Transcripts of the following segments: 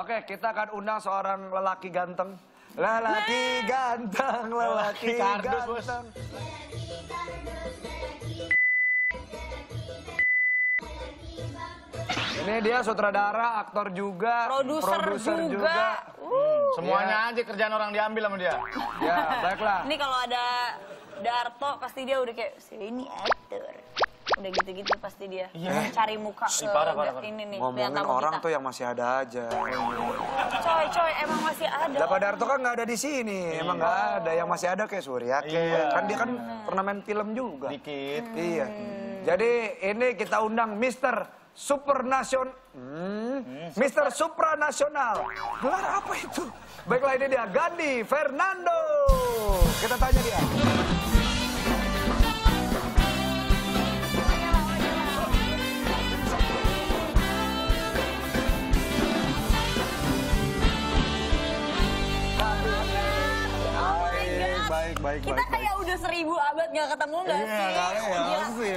Oke, kita akan undang seorang lelaki ganteng. Lelaki ganteng, lelaki ganteng. Ini dia sutradara, aktor juga, produser juga. Semuanya aja kerjaan orang diambil sama dia. Ya, baiklah. Ini kalau ada Darto pasti dia udah kayak, ini aktor. Udah gitu-gitu pasti dia cari muka ke ini nih. Ngomongin orang tuh yang masih ada aja. Coy, emang masih ada. Lah Pak Darto kan nggak ada di sini, emang nggak ada. Yang masih ada kayak Surya, kan dia kan pernah main film juga. Dikit. Iya. Jadi ini kita undang Mister Supranasional. Mister Supranasional. Gelar apa itu? Baiklah, ini dia Gandhi Fernando. Kita tanya dia. Baik. Kita kayak udah 1000 abad gak ketemu gak sih?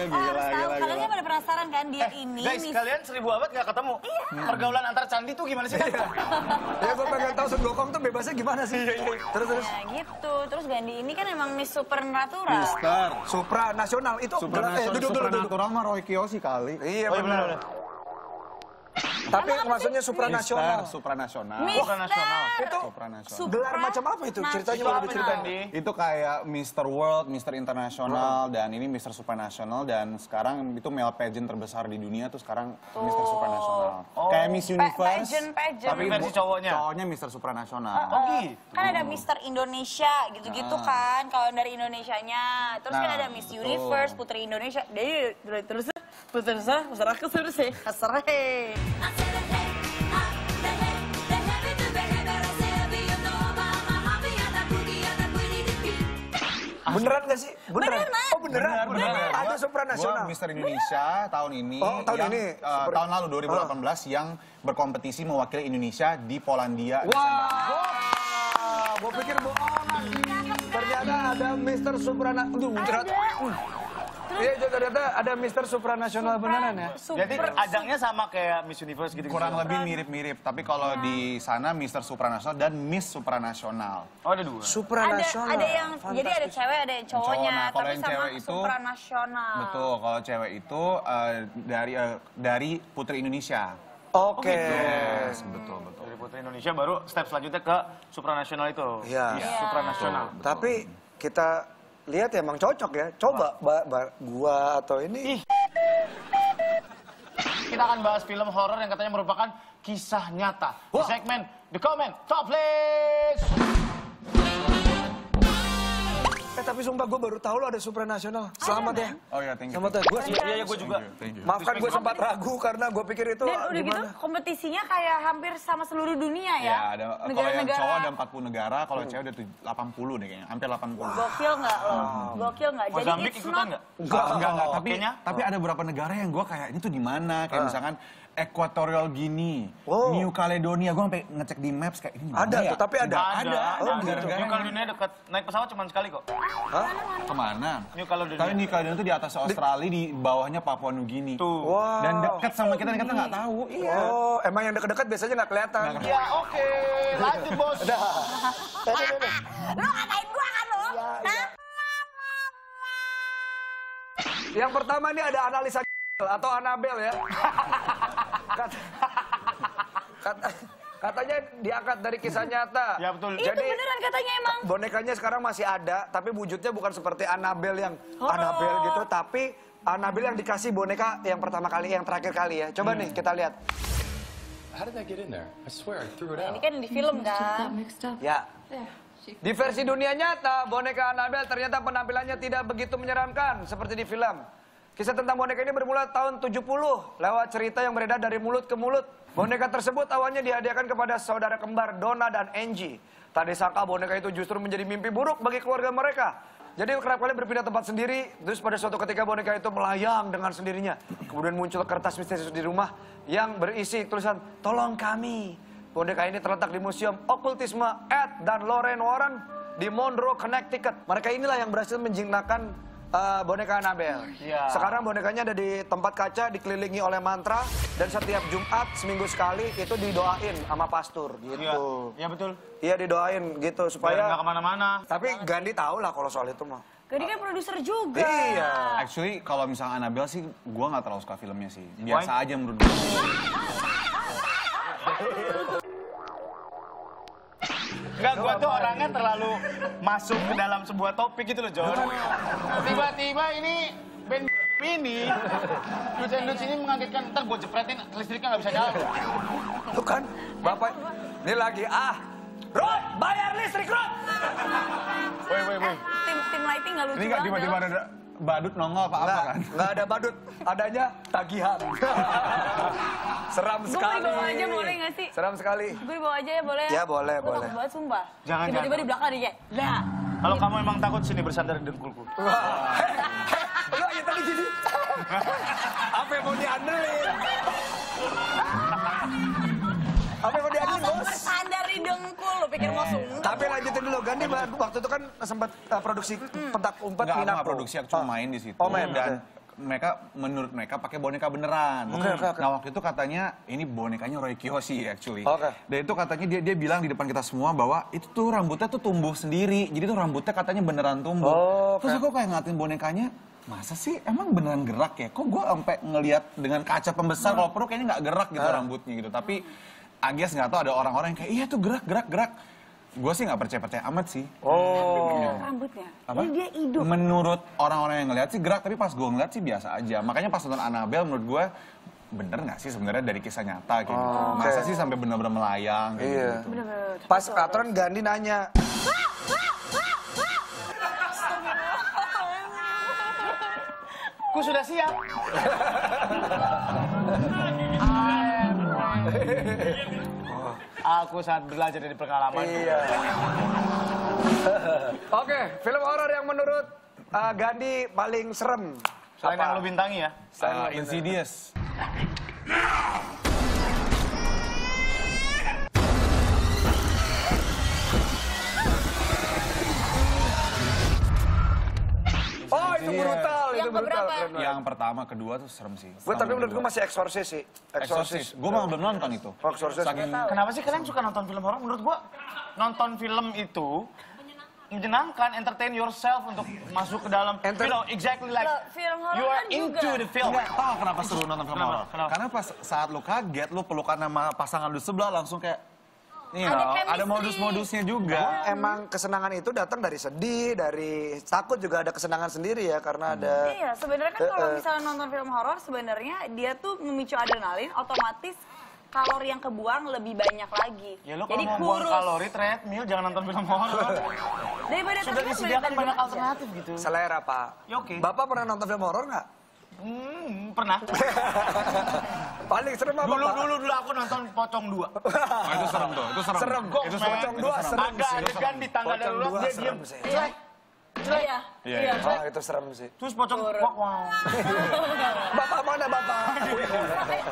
Gila. Kalian kan pada penasaran kan dia ini. Guys, kalian 1000 abad gak ketemu? Pergaulan antar candi tuh gimana sih? Ya gue pengen tahu Sun Gokong tuh bebasnya gimana sih? Terus. Ya gitu, terus Gandhi ini kan emang Miss Supernatural. Mister Supranasional itu duduk. Supernatural mah Roy Kiyoshi kali. Iya benar. Tapi maksudnya supranasional. Supranasional. Itu gelar macam apa itu? Ceritanya boleh diceritain. Itu kayak Mr. World, Mr. International, dan ini Mr. Supranational, dan sekarang itu male pageant terbesar di dunia tuh sekarang Mr. Supranational. Kayak Miss Universe, Pageant. tapi versi cowoknya. Cowoknya Mr. Supranational. Kan ada Mister Indonesia gitu-gitu kan, kalau dari Indonesianya. Terus kan ada Miss Universe, Putri Indonesia. Jadi terus aku terus sih, Beneran gak sih? Beneran. Oh beneran. Ada supranasional. Gua Mr. Indonesia tahun ini. Tahun lalu 2018 yang berkompetisi mewakili Indonesia di Polandia. Wah, gue pikir bohongan. Ternyata ada Mr. Supranasional. Iya, ternyata ada Mr. Supranasional beneran ya. Jadi ajangnya sama kayak Miss Universe gitu. Kurang lebih mirip-mirip, tapi kalau di sana Mr. Supranasional dan Miss Supranasional. Oh, ada dua. Supranasional. Ada yang jadi ada cewek ada yang cowoknya, Nah, kalau tapi yang sama cewek itu supranasional. Betul, kalau cewek itu dari Putri Indonesia. Oke. Yes, betul. Dari Putri Indonesia baru step selanjutnya ke supranasional itu. Iya. Supranasional. Tapi kita lihat emang cocok ya. Coba gua atau ini. Kita akan bahas film horor yang katanya merupakan kisah nyata. Di segmen The Comment Top List. Tapi sumpah gue baru tahu lo ada supranasional. Selamat ya. Oh ya, thank you. Selamat ya. Iya, gue juga. Maafkan gue sempat ragu karena gue pikir itu Dan udah gitu kompetisinya kayak hampir sama seluruh dunia ya. Ya, ada kalau yang cowok ada 40 negara, kalau cewek udah 80 deh kayaknya, hampir 80. Gokil nggak lo? Gokil nggak? Jadi Mozambik ikutan nggak? Enggak. Tapi ada beberapa negara yang gue kayak ini tuh di mana? Kayak misalkan Equatorial Guinea, New Caledonia, gue sampai ngecek di maps kayak ini. Ada tuh, tapi ada. New Caledonia dekat, naik pesawat cuma sekali kok. Hah? Kemana? New Caledonia. Tapi New Caledonia itu di atas Australia, di bawahnya Papua New Guinea. Tuh. Wow. Dan dekat sama kita nggak tahu. Iya. Oh, emang yang dekat-dekat biasanya nggak kelihatan. Ya oke, lanjut bos. Lo ngatain gua kan lo? Yang pertama ini ada analisa atau Anabel ya. Katanya diangkat dari kisah nyata. Ya betul. Itu beneran katanya emang. Bonekanya sekarang masih ada, tapi wujudnya bukan seperti Anabel yang Anabel gitu, tapi Anabel yang dikasih boneka yang pertama kali, yang terakhir kali ya. Coba nih kita lihat. How did that get in there? I swear I threw it out. Ini kan di film kan. Ya. Di versi dunia nyata, boneka Anabel ternyata penampilannya tidak begitu menyeramkan seperti di film. Kisah tentang boneka ini bermula tahun 70 lewat cerita yang beredar dari mulut ke mulut. Boneka tersebut awalnya dihadiahkan kepada saudara kembar Donna dan Angie. Tak disangka boneka itu justru menjadi mimpi buruk bagi keluarga mereka. Jadi kerap kali berpindah tempat sendiri, terus pada suatu ketika boneka itu melayang dengan sendirinya. Kemudian muncul kertas misterius di rumah yang berisi tulisan, "Tolong kami." Boneka ini terletak di Museum Okultisme Ed dan Lorraine Warren di Monroe, Connecticut. Mereka inilah yang berhasil menjinakkan boneka Annabelle. Iya. Sekarang bonekanya ada di tempat kaca, dikelilingi oleh mantra, dan setiap Jumat seminggu sekali itu didoain sama pastor gitu. Iya betul. Iya didoain gitu Biar nggak supaya. kemana-mana. Tapi Gandhi tahu lah kalau soal itu mah. Gadi kan produser juga. Iya. Actually, kalau misalnya Annabelle sih, gue nggak terlalu suka filmnya sih. Biasa aja menurut gue. Enggak, gua tuh orangnya terlalu masuk ke dalam sebuah topik gitu loh, John. Tiba-tiba ini band ini, Lucu ini mengagetkan, ntar gua jepretin, listriknya nggak bisa jalan. Tuh kan, Bapak, ini lagi Rod, bayar listrik, Rod! Woi. Tim lighting nggak lucu Ini nggak banget. tiba-tiba ada badut nongol apa-apa kan? Nggak ada badut, adanya tagihan. Seram Gue mau sekali. dibawa aja boleh nggak sih? Seram sekali. Gue dibawa aja ya boleh? Ya, boleh, Gue boleh. takut banget sumpah. Jangan, Tiba-tiba jangan. di belakang dia kayak, nah. Kalau kamu emang takut, sini bersandar di dengkulku. Lu aja tadi gini. Apa yang mau diandelin? Apa yang mau diandelin, Bos? Bersandar di dengkul, lo pikir mau sumpah. Tapi lanjutin dulu, Gandhi waktu itu kan sempat produksi pentak umpet Nggak, aku Minako. nggak produksi, aku cuma main di situ. Oh, main, Dan oke. menurut mereka pakai boneka beneran. Oke. Nah waktu itu katanya ini bonekanya Roy Kiyoshi actually. Oke. Dan itu katanya dia bilang di depan kita semua bahwa itu tuh rambutnya tuh tumbuh sendiri. Jadi tuh rambutnya katanya beneran tumbuh. Oh, oke. Terus aku kayak ngeliatin bonekanya, masa sih emang beneran gerak ya? Kok gue sampai ngelihat dengan kaca pembesar kalau perlu kayaknya nggak gerak gitu rambutnya gitu. Tapi I guess nggak tahu ada orang-orang yang kayak iya tuh gerak. Gue sih nggak percaya amat sih. Rambutnya. Apa? Ini dia hidup. Menurut orang-orang yang ngeliat sih gerak, tapi pas gue ngeliat sih biasa aja. Makanya pas nonton Annabelle menurut gue, bener nggak sih sebenarnya dari kisah nyata kayak gitu. oke. Masa sih sampai bener-bener melayang kayak Iya. gitu. Bener-bener. Pas aturan Gandhi nanya, Ku sudah siap. Aku saat belajar dari pengalaman. iya. Oke, film horor yang menurut Gandhi paling serem. Selain Apa? yang lu bintangi ya. Insidious. Oh, itu brutal, Yang itu brutal. keberapa? keren banget. Yang pertama, kedua tuh serem sih. Gue tapi menurut gue masih Exorcist sih. Exorcist. Gue malah belum nonton itu. Oh, Exorcist. Saking Kenapa sih kalian suka nonton film horor? Menurut gua nonton film itu menyenangkan, entertain yourself untuk masuk ke dalam, you know, exactly like Loh, film horor you are kan juga. into the film. Nggak tahu kenapa seru nonton film Kenapa? horor. Kenapa? Karena pas saat lu kaget, lu pelukan sama pasangan lu sebelah langsung kayak, nih Ada ada chemistry. modus-modusnya juga. Emang kesenangan itu datang dari sedih, dari takut juga ada kesenangan sendiri ya karena ada. Iya, sebenarnya kan kalau misalnya nonton film horor sebenarnya dia tuh memicu adrenalin, otomatis kalori yang kebuang lebih banyak lagi. Ya lu Jadi kalau mau buang kurus. kalori treadmill jangan nonton film horor. Daripada Sudah tapi kan disediakan banyak aja. alternatif gitu. Selera, Pak. Ya, oke. Bapak pernah nonton film horor nggak? Pernah. Paling serem apa, Pak? Dulu aku nonton Pocong 2. Oh, itu serem tuh, itu serem. Serem. Itu serem. Pocong Itu 2 serem. serem Ada sih. adegan di tangga Pocong darurat 2 dia serem diem. sih. Iya. Iya. Iya. Oh, itu serem sih. Terus Pocong, wow. Bapak mana, Bapak?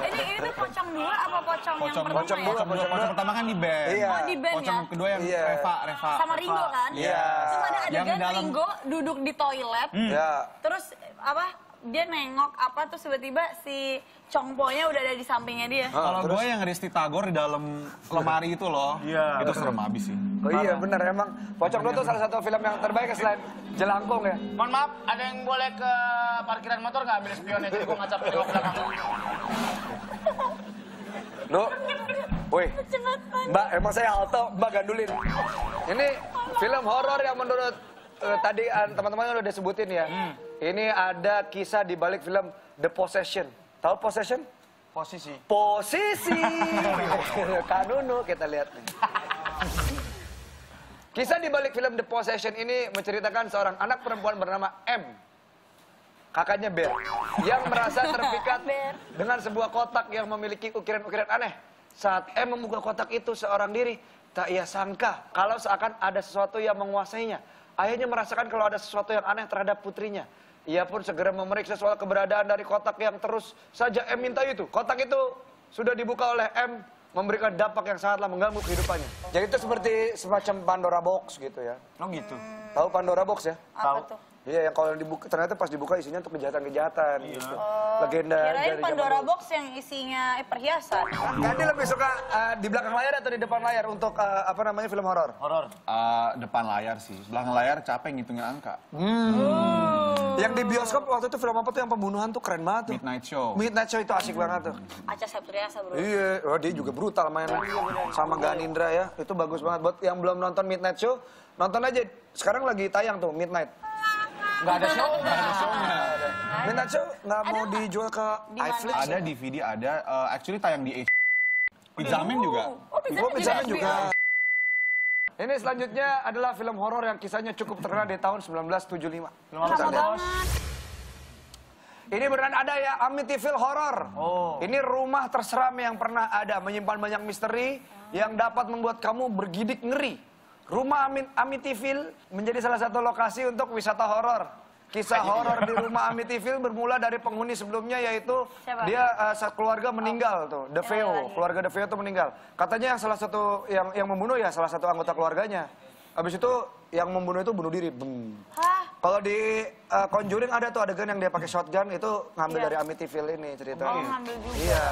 Ini tuh pocong 2 apa pocong yang pertama Pocong ya? dua. Pocong pertama kan di band. Iya. Oh, di band Pocong ya? kedua yang Iya. Reva. Sama Ringo kan? Iya. Terus ada Yang adegan dalam- Ringo duduk di toilet, Ya. terus apa? Dia nengok apa terus tiba-tiba si Chongpo-nya udah ada di sampingnya dia. Kalau gue yang Risti Tagor di dalam lemari itu loh, Iya. itu serem abis sih. Oh iya, bener emang. Pocong 2 tuh salah satu film yang terbaik selain Jelangkung ya. Mohon maaf, ada yang boleh ke parkiran motor nggak ambil spionnya? Jadi gua ngacap ke belakang. Duh. Woi. Mbak, emang saya alto, Mbak gandulin. Ini film horor yang menurut tadi teman-teman udah sebutin ya. Ini ada kisah di balik film The Possession. Tahu Possession? Posisi. Posisi. Kanunu kita lihat nih. Kisah di balik film The Possession ini menceritakan seorang anak perempuan bernama M. Kakaknya Bear. Yang merasa terpikat dengan sebuah kotak yang memiliki ukiran-ukiran aneh. Saat M membuka kotak itu seorang diri, tak ia sangka kalau seakan ada sesuatu yang menguasainya. Ayahnya merasakan kalau ada sesuatu yang aneh terhadap putrinya. Ia pun segera memeriksa soal keberadaan dari kotak yang terus saja M minta itu. Kotak itu sudah dibuka oleh M, memberikan dampak yang sangatlah mengganggu kehidupannya. Jadi itu seperti semacam Pandora Box gitu ya. Oh gitu. Tahu Pandora Box ya? Apa tuh? Iya, yang kalau dibuka, ternyata pas dibuka isinya untuk kejahatan-kejahatan gitu. Legenda Kirain dari zaman Pandora dulu. Box yang isinya perhiasan. Kandi lebih suka di belakang layar atau di depan layar untuk apa namanya film horor? Horor. Depan layar sih, belakang layar capek ngitungin angka. Yang di bioskop waktu itu film apa tuh yang pembunuhan tuh keren banget tuh. Midnight Show. Midnight Show itu asik banget tuh. Aca Septriasa bro. Iya, oh, dia juga brutal mainnya. Sama Ganindra ya, itu bagus banget. Buat yang belum nonton Midnight Show, nonton aja. Sekarang lagi tayang tuh Midnight. Nggak ada show, nggak ada show. Midnight Show nggak mau dijual ke Di mana? iFlix? Ada DVD, ada actually tayang di Pizzaman juga. Oh, bisa Oh, Pizzaman juga. Ini selanjutnya adalah film horor yang kisahnya cukup terkenal di tahun 1975. Kita lihat. Ini beneran ada ya, Amityville Horror. Ini rumah terseram yang pernah ada, menyimpan banyak misteri yang dapat membuat kamu bergidik ngeri. Rumah Amityville menjadi salah satu lokasi untuk wisata horor. Kisah horor di rumah Amityville bermula dari penghuni sebelumnya, yaitu Siapa? dia keluarga meninggal tuh, DeFeo, keluarga DeFeo tuh meninggal. Katanya yang salah satu yang membunuh ya salah satu anggota keluarganya. Habis itu yang membunuh itu bunuh diri. Beng. Hah? Kalau di Conjuring ada tuh adegan yang dia pakai shotgun itu ngambil Iya. dari Amityville ini ceritanya. Oh, ngambil juga. Iya.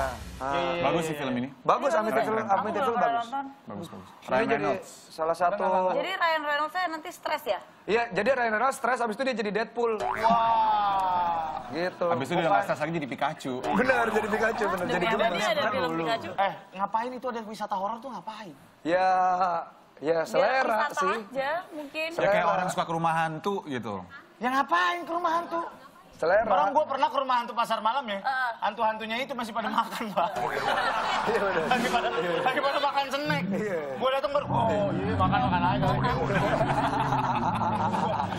Bagus sih film ini. Bagus Amityville, Aku Amityville belum pernah bagus. nonton. Bagus, bagus. Ini Ryan jadi Reynolds. salah satu. Jadi Ryan Reynolds-nya nanti stres ya? Iya, jadi Ryan Reynolds stres habis itu dia jadi Deadpool. Wah. Gitu. Habis itu dia nggak stres lagi jadi Pikachu. Benar jadi Pikachu, benar jadi Demi apa gemes. dia ada film Pikachu? Ngapain itu ada wisata horor tuh ngapain? Ya, ya Biar selera wisata sih. aja mungkin. Ya kayak orang suka ke rumah hantu gitu. Ya ngapain ke rumah hantu? Selera. Orang gue pernah ke rumah hantu pasar malam ya. Hantu-hantunya itu masih pada makan, Pak. Iya benar. Lagi pada makan snack. Gue datang oh iya makan aja.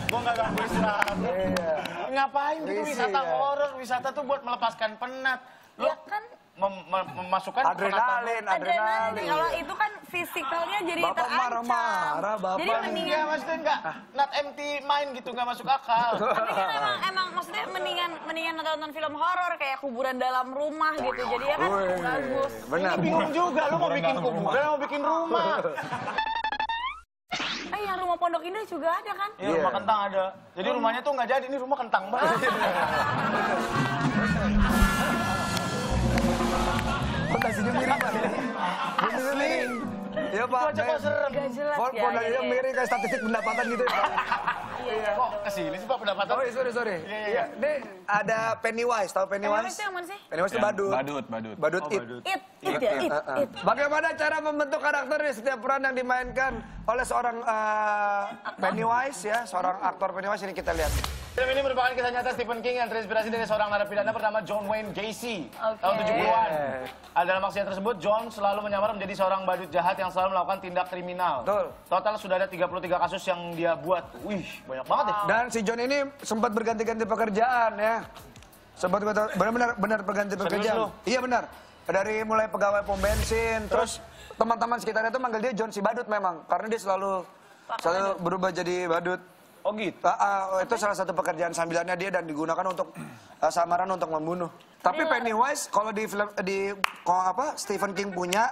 Gue nggak ganggu istirahat. Ngapain gitu Risih, wisata ya. horor? Wisata tuh buat melepaskan penat. Lo Ya kan memasukkan Adrenalin, adrenalin. Kalau itu kan fisikalnya jadi Bapak terancam. marah-marah, Bapak. Jadi mendingan. Iya maksudnya nggak not empty mind gitu, nggak masuk akal. Tapi kan emang maksudnya mendingan nonton film horor kayak kuburan dalam rumah gitu. Jadi ya kan Wih, bagus. benar. Bingung juga, lo mau bikin kuburan, mau bikin rumah. Yang rumah Pondok Indah juga ada kan? Iya, rumah kentang ada. Jadi rumahnya tuh nggak jadi, ini rumah kentang banget. Fantasinya mirip Pak. Asli. Iya Pak. Itu aja kok serem. Gak jelas ya. Fantasinya mirip kayak statistik pendapatan gitu ya Pak. Iya. Kok kesini sih Pak pendapatan? Oh sorry. Iya. Ini ada Pennywise, tahu Pennywise Pennywise? itu yang mana sih? Pennywise itu badut. Badut. Badut it. It ya, it. Bagaimana cara membentuk karakter di setiap peran yang dimainkan oleh seorang Pennywise ya, seorang aktor Pennywise ini kita lihat. Film ini merupakan kisah nyata Stephen King yang terinspirasi dari seorang narapidana bernama John Wayne Gacy Oke. tahun 70-an. Dalam aksinya tersebut, John selalu menyamar menjadi seorang badut jahat yang selalu melakukan tindak kriminal. Betul. Total sudah ada 33 kasus yang dia buat. Wih, banyak banget ya. Dan si John ini sempat berganti-ganti pekerjaan ya. Sempat benar berganti pekerjaan. lu? Iya benar. Dari mulai pegawai pom bensin, terus teman-teman sekitarnya itu manggil dia John si badut memang, karena dia selalu berubah jadi badut. Oh gitu. Itu salah satu pekerjaan sambilannya dia dan digunakan untuk samaran untuk membunuh. Tapi Pennywise kalau di film Stephen King punya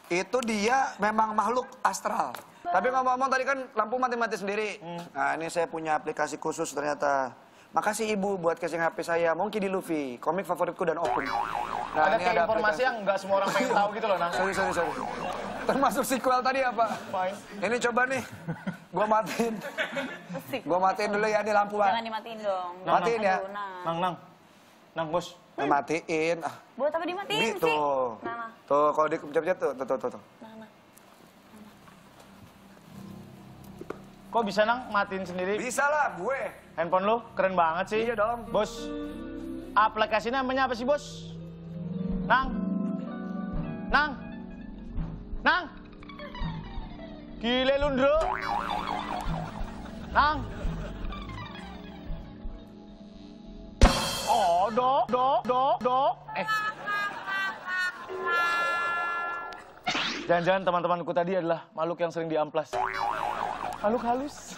itu dia memang makhluk astral. Tapi ngomong-ngomong tadi kan lampu mati-mati sendiri. Nah ini saya punya aplikasi khusus ternyata. Makasih ibu buat casing HP saya, Monkey D. Luffy, komik favoritku dan Opung. Nah, Ada ini kayak informasi aplikasi. yang nggak semua orang pengen tahu gitu loh, Nah. Sorry. Termasuk sequel tadi apa? Main. Ini coba nih, gua matiin. Gua matiin dulu ya, ini lampu Jangan Pak. dimatiin dong. Matiin ya. Aduh, nah. Nang, bos. Matiin. Buat apa dimatiin Gitu. sih? Nah. Tuh, kalau dikepencet tuh. Kok bisa Nang matiin sendiri? Bisa lah, gue. Handphone lu keren banget sih. Iya dong. Bos, aplikasinya namanya apa sih, Bos? Nang. Gile lu, Ndro. Nang. Oh, dok. Jangan-jangan teman-temanku tadi adalah makhluk yang sering diamplas. Makhluk halus.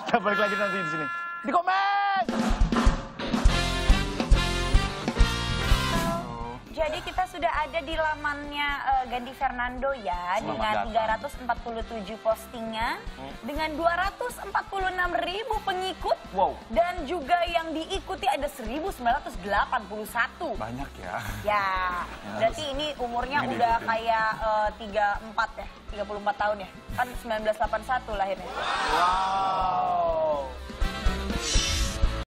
Kita balik lagi nanti di sini. Di komen! Jadi kita sudah ada di lamannya Gandhi Fernando ya, dengan 347 postingan, dengan 246.000 pengikut, dan juga yang diikuti ada 1981. Banyak ya. Ya, berarti ini umurnya Gede, udah gede. kayak 34 ya, 34 tahun ya. Kan 1981 lahirnya. Wow.